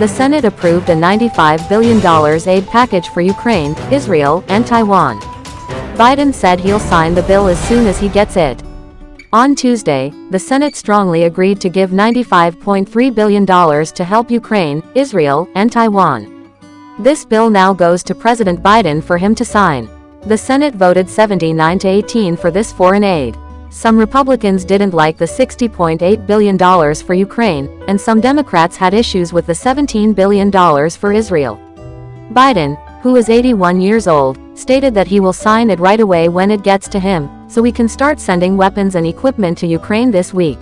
The Senate approved a $95 billion aid package for Ukraine, Israel, and Taiwan. Biden said he'll sign the bill as soon as he gets it. On Tuesday, the Senate strongly agreed to give $95.3 billion to help Ukraine, Israel, and Taiwan. This bill now goes to President Biden for him to sign. The Senate voted 79-18 for this foreign aid. Some Republicans didn't like the $60.8 billion for Ukraine, and some Democrats had issues with the $17 billion for Israel. Biden, who is 81 years old, stated that he will sign it right away when it gets to him, so we can start sending weapons and equipment to Ukraine this week.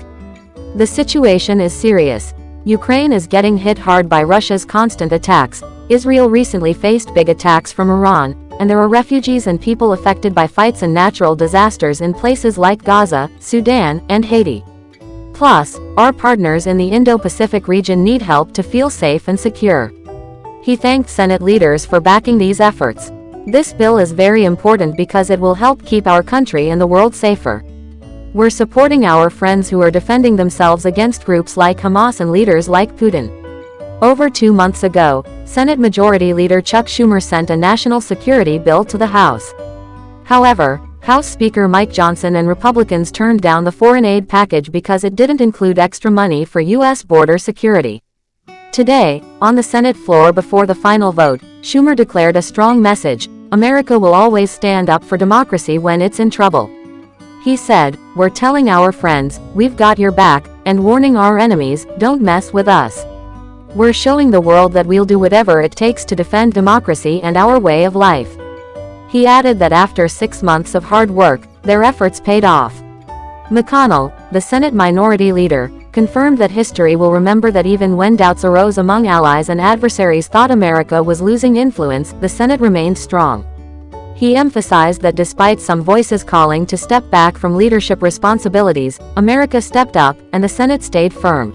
The situation is serious. Ukraine is getting hit hard by Russia's constant attacks. Israel recently faced big attacks from Iran, and there are refugees and people affected by fights and natural disasters in places like Gaza, Sudan, and Haiti. Plus, our partners in the Indo-Pacific region need help to feel safe and secure. He thanked Senate leaders for backing these efforts. This bill is very important because it will help keep our country and the world safer. We're supporting our friends who are defending themselves against groups like Hamas and leaders like Putin. Over 2 months ago, Senate Majority Leader Chuck Schumer sent a national security bill to the House. However, House Speaker Mike Johnson and Republicans turned down the foreign aid package because it didn't include extra money for U.S. border security. Today, on the Senate floor before the final vote, Schumer declared a strong message: America will always stand up for democracy when it's in trouble. He said, "We're telling our friends, we've got your back, and warning our enemies, don't mess with us. We're showing the world that we'll do whatever it takes to defend democracy and our way of life." He added that after 6 months of hard work, their efforts paid off. McConnell, the Senate Minority Leader, confirmed that history will remember that even when doubts arose among allies and adversaries thought America was losing influence, the Senate remained strong. He emphasized that despite some voices calling to step back from leadership responsibilities, America stepped up, and the Senate stayed firm.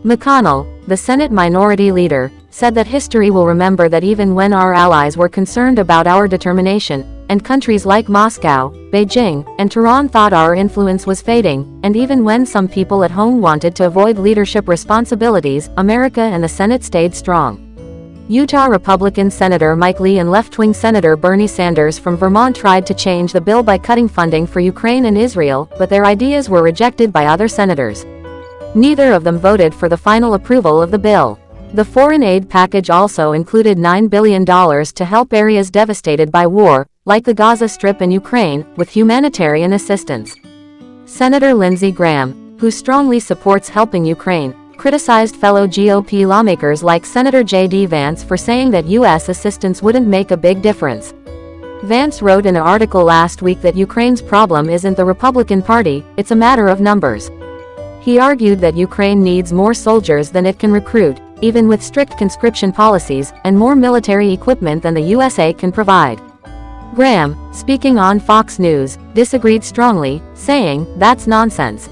McConnell, the Senate Minority Leader, said that history will remember that even when our allies were concerned about our determination, and countries like Moscow, Beijing, and Tehran thought our influence was fading, and even when some people at home wanted to avoid leadership responsibilities, America and the Senate stayed strong. Utah Republican Senator Mike Lee and left-wing Senator Bernie Sanders from Vermont tried to change the bill by cutting funding for Ukraine and Israel, but their ideas were rejected by other senators. Neither of them voted for the final approval of the bill. The foreign aid package also included $9 billion to help areas devastated by war, like the Gaza Strip in Ukraine, with humanitarian assistance. Senator Lindsey Graham, who strongly supports helping Ukraine, criticized fellow GOP lawmakers like Senator J.D. Vance for saying that U.S. assistance wouldn't make a big difference. Vance wrote in an article last week that Ukraine's problem isn't the Republican Party, it's a matter of numbers. He argued that Ukraine needs more soldiers than it can recruit, even with strict conscription policies, and more military equipment than the USA can provide. Graham, speaking on Fox News, disagreed strongly, saying, "That's nonsense."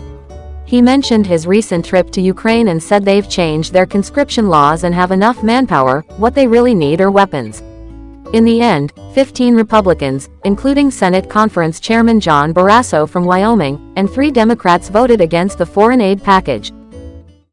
He mentioned his recent trip to Ukraine and said they've changed their conscription laws and have enough manpower, what they really need are weapons. In the end, 15 Republicans, including Senate Conference Chairman John Barrasso from Wyoming, and 3 Democrats voted against the foreign aid package.